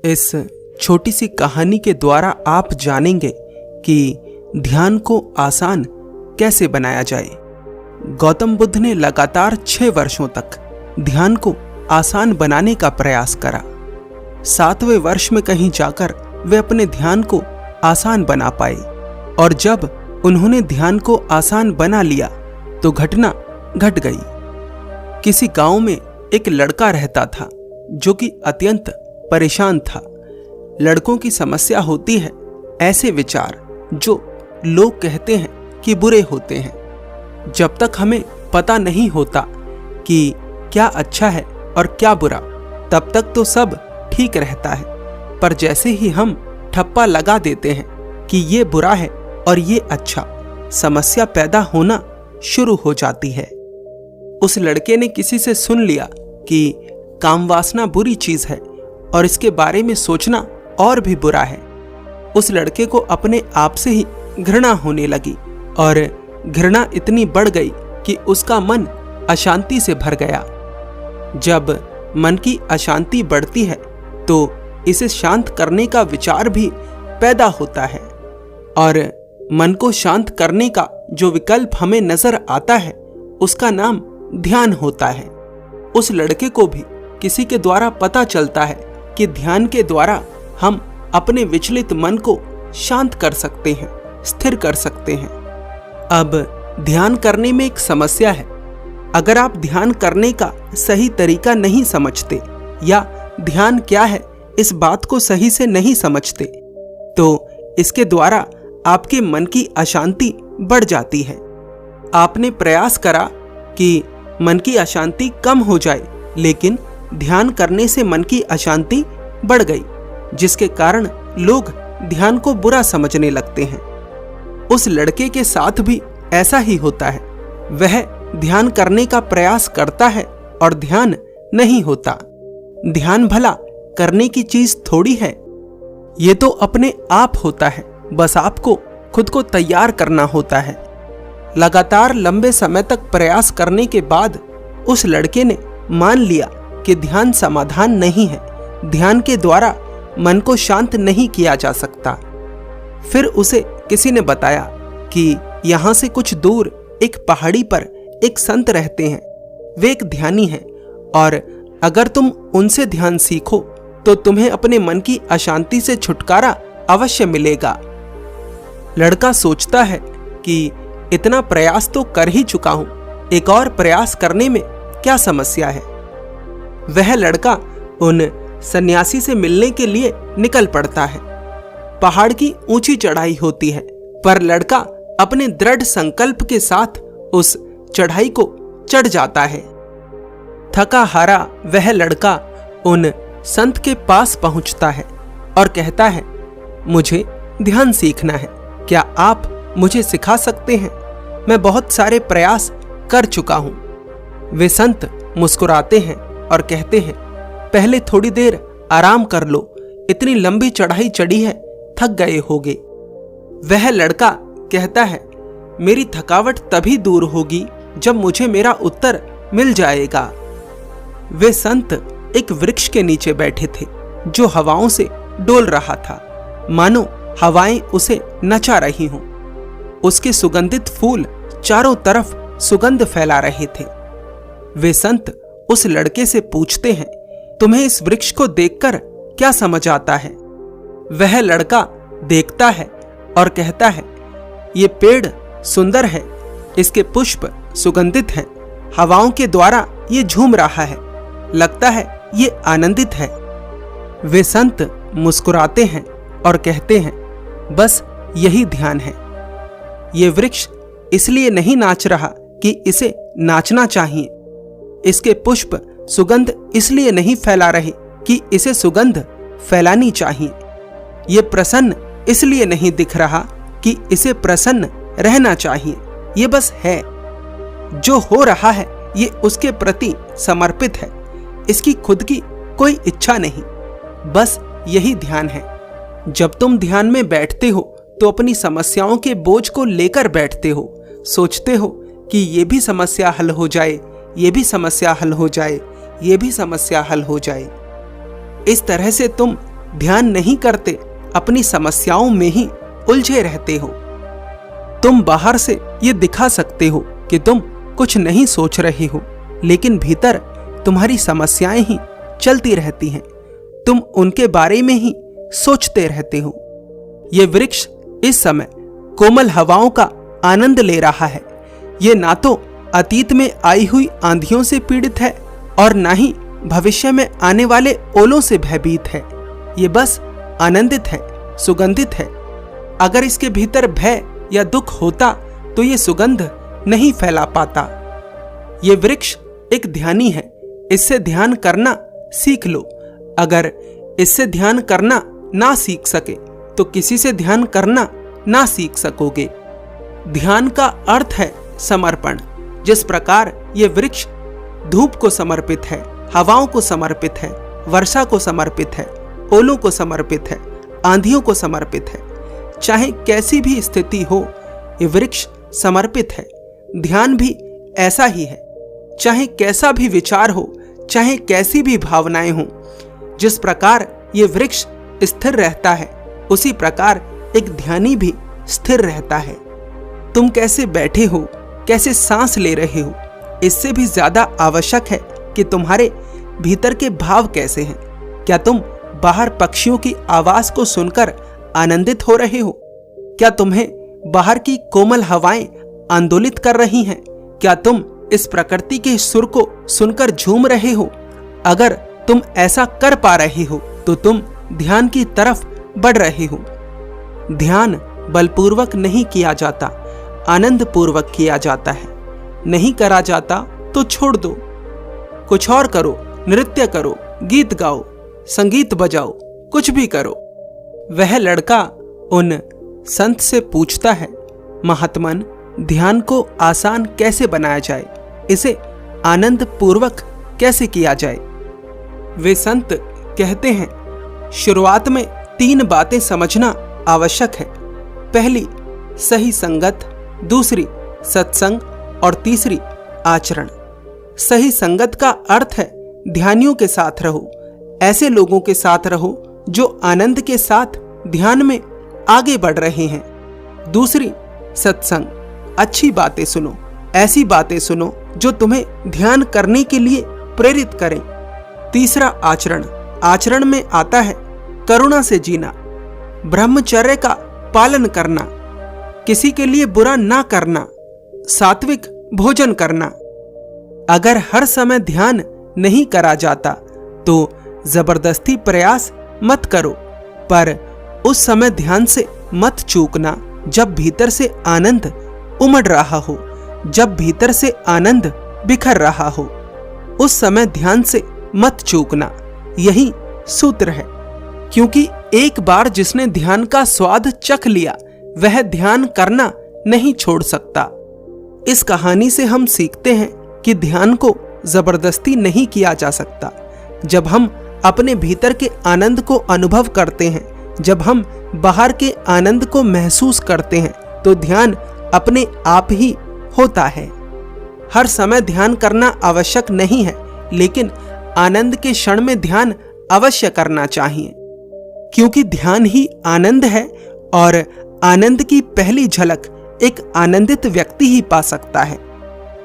इस छोटी सी कहानी के द्वारा आप जानेंगे कि ध्यान को आसान कैसे बनाया जाए। गौतम बुद्ध ने लगातार 6 वर्षों तक ध्यान को आसान बनाने का प्रयास करा। 7वें वर्ष में कहीं जाकर वे अपने ध्यान को आसान बना पाए, और जब उन्होंने ध्यान को आसान बना लिया तो घटना घट गई। किसी गांव में एक लड़का रहता था जो कि अत्यंत परेशान था। लड़कों की समस्या होती है ऐसे विचार जो लोग कहते हैं कि बुरे होते हैं। जब तक हमें पता नहीं होता कि क्या अच्छा है और क्या बुरा, तब तक तो सब ठीक रहता है, पर जैसे ही हम ठप्पा लगा देते हैं कि ये बुरा है और ये अच्छा, समस्या पैदा होना शुरू हो जाती है। उस लड़के ने किसी से सुन लिया कि काम वासना बुरी चीज है और इसके बारे में सोचना और भी बुरा है। उस लड़के को अपने आप से ही घृणा होने लगी, और घृणा इतनी बढ़ गई कि उसका मन अशांति से भर गया। जब मन की अशांति बढ़ती है तो इसे शांत करने का विचार भी पैदा होता है, और मन को शांत करने का जो विकल्प हमें नजर आता है उसका नाम ध्यान होता है। उस लड़के को भी किसी के द्वारा पता चलता है कि ध्यान के द्वारा हम अपने विचलित मन को शांत कर सकते हैं, स्थिर कर सकते हैं। अब ध्यान करने में एक समस्या है। अगर आप ध्यान करने का सही तरीका नहीं समझते या ध्यान क्या है इस बात को सही से नहीं समझते, तो इसके द्वारा आपके मन की अशांति बढ़ जाती है। आपने प्रयास करा कि मन की अशांति कम हो जाए, लेकिन ध्यान करने से मन की अशांति बढ़ गई, जिसके कारण लोग ध्यान को बुरा समझने लगते हैं। उस लड़के के साथ भी ऐसा ही होता है। वह ध्यान करने का प्रयास करता है और ध्यान नहीं होता। ध्यान भला करने की चीज थोड़ी है, ये तो अपने आप होता है, बस आपको खुद को तैयार करना होता है। लगातार लंबे समय तक प्रयास करने के बाद उस लड़के ने मान लिया कि ध्यान समाधान नहीं है। ध्यान के द्वारा मन को शांत नहीं किया जा सकता। फिर उसे किसी ने बताया कि यहाँ से कुछ दूर एक पहाड़ी पर एक संत रहते हैं। वे एक ध्यानी हैं, और अगर तुम उनसे ध्यान सीखो तो तुम्हें अपने मन की अशांति से छुटकारा अवश्य मिलेगा। लड़का सोचता है कि इतना प्रयास तो कर ही चुका हूं, एक और प्रयास करने में क्या समस्या है। वह लड़का उन सन्यासी से मिलने के लिए निकल पड़ता है। पहाड़ की ऊंची चढ़ाई होती है, पर लड़का अपने दृढ़ संकल्प के साथ उस चढ़ाई को चढ़ जाता है। थका हारा वह लड़का उन संत के पास पहुंचता है और कहता है, मुझे ध्यान सीखना है, क्या आप मुझे सिखा सकते हैं? मैं बहुत सारे प्रयास कर चुका हूं। वे संत मुस्कुराते हैं और कहते हैं, पहले थोड़ी देर आराम कर लो, इतनी लंबी चढ़ाई चढ़ी है, थक गए होगे। वह लड़का कहता है, मेरी थकावट तभी दूर होगी जब मुझे मेरा उत्तर मिल जाएगा। वे संत एक वृक्ष के नीचे बैठे थे जो हवाओं से डोल रहा था, मानो हवाएं उसे नचा रही हों। उसके सुगंधित फूल चारों तरफ सुगंध फैला रहे थे। वे संत उस लड़के से पूछते हैं, तुम्हें इस वृक्ष को देखकर क्या समझ आता है? वह लड़का देखता है और कहता है, ये पेड़ सुंदर है, इसके पुष्प सुगंधित हैं, हवाओं के द्वारा ये झूम रहा है, लगता है ये आनंदित है। वे संत मुस्कुराते हैं और कहते हैं, बस यही ध्यान है। ये वृक्ष इसलिए नहीं नाच रहा कि इसे नाचना चाहिए, इसके पुष्प सुगंध इसलिए नहीं फैला रहे कि इसे सुगंध फैलानी चाहिए, ये प्रसन्न इसलिए नहीं दिख रहा कि इसे प्रसन्न रहना चाहिए, ये बस है। जो हो रहा है ये उसके प्रति समर्पित है, इसकी खुद की कोई इच्छा नहीं, बस यही ध्यान है। जब तुम ध्यान में बैठते हो तो अपनी समस्याओं के बोझ को लेकर बैठते हो, सोचते हो कि ये भी समस्या हल हो जाए, ये भी समस्या हल हो जाए, ये भी समस्या हल हो जाए। इस तरह से तुम ध्यान नहीं करते अपनी समस्याओं में ही उलझे रहते हो। तुम बाहर से ये दिखा सकते हो कि तुम कुछ नहीं सोच रहे हो, लेकिन भीतर तुम्हारी समस्याएं ही चलती रहती हैं। तुम उनके बारे में ही सोचते रहते हो। ये वृक्ष इस समय कोमल हवाओं का आनंद ले रहा है। ये ना तो अतीत में आई हुई आंधियों से पीड़ित है और ना ही भविष्य में आने वाले ओलों से भयभीत है। ये बस आनंदित है, सुगंधित है। अगर इसके भीतर भय या दुख होता तो ये सुगंध नहीं फैला पाता। ये वृक्ष एक ध्यानी है। इससे ध्यान करना सीख लो। अगर इससे ध्यान करना ना सीख सके तो किसी से ध्यान करना ना सीख सकोगे। ध्यान का अर्थ है समर्पण। जिस प्रकार ये वृक्ष धूप को समर्पित है, हवाओं को समर्पित है, वर्षा को समर्पित है, ओलों को समर्पित है, आंधियों को समर्पित है, चाहे कैसी भी स्थिति हो ये वृक्ष समर्पित है। ध्यान भी ऐसा ही है। चाहे कैसा भी विचार हो, चाहे कैसी भी भावनाएं हो, जिस प्रकार ये वृक्ष स्थिर रहता है उसी प्रकार एक ध्यानी भी स्थिर रहता है। तुम कैसे बैठे हो, कैसे सांस ले रहे हो, इससे भी ज्यादा आवश्यक है कि तुम्हारे भीतर के भाव कैसे हैं। क्या तुम बाहर पक्षियों की आवाज को सुनकर आनंदित हो रहे हो? क्या तुम्हें बाहर की कोमल हवाएं आंदोलित कर रही हैं? क्या तुम इस प्रकृति के सुर को सुनकर झूम रहे हो? अगर तुम ऐसा कर पा रहे हो तो तुम ध्यान की तरफ बढ़ रहे हो। ध्यान बलपूर्वक नहीं किया जाता, आनंद पूर्वक किया जाता है। नहीं करा जाता तो छोड़ दो, कुछ और करो, नृत्य करो, गीत गाओ, संगीत बजाओ, कुछ भी करो। वह लड़का उन संत से पूछता है, महात्मन, ध्यान को आसान कैसे बनाया जाए, इसे आनंद पूर्वक कैसे किया जाए? वे संत कहते हैं, शुरुआत में 3 बातें समझना आवश्यक है। पहली सही संगत, दूसरी सत्संग और तीसरी आचरण। सही संगत का अर्थ है ध्यानियों के साथ रहो, ऐसे लोगों के साथ रहो जो आनंद के साथ ध्यान में आगे बढ़ रहे हैं। दूसरी सत्संग, अच्छी बातें सुनो, ऐसी बातें सुनो जो तुम्हें ध्यान करने के लिए प्रेरित करें। तीसरा आचरण, आचरण में आता है करुणा से जीना, ब्रह्मचर्य का पालन करना, किसी के लिए बुरा ना करना, सात्विक भोजन करना। अगर हर समय ध्यान नहीं करा जाता तो जबरदस्ती प्रयास मत करो, पर उस समय ध्यान से मत चूकना जब भीतर से आनंद उमड़ रहा हो, जब भीतर से आनंद बिखर रहा हो, उस समय ध्यान से मत चूकना। यही सूत्र है, क्योंकि एक बार जिसने ध्यान का स्वाद चख लिया वह ध्यान करना नहीं छोड़ सकता। इस कहानी से हम सीखते हैं कि ध्यान को जबरदस्ती नहीं किया जा सकता। जब हम अपने भीतर के आनंद को अनुभव करते हैं, जब हम बाहर के आनंद को महसूस करते हैं, तो ध्यान अपने आप ही होता है। हर समय ध्यान करना आवश्यक नहीं है, लेकिन आनंद के क्षण में ध्यान अवश्य करना चाहिए, क्योंकि ध्यान ही आनंद है और आनंद की पहली झलक एक आनंदित व्यक्ति ही पा सकता है।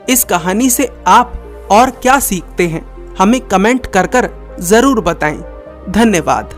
इस कहानी से आप और क्या सीखते हैं, हमें कमेंट कर जरूर बताएं। धन्यवाद।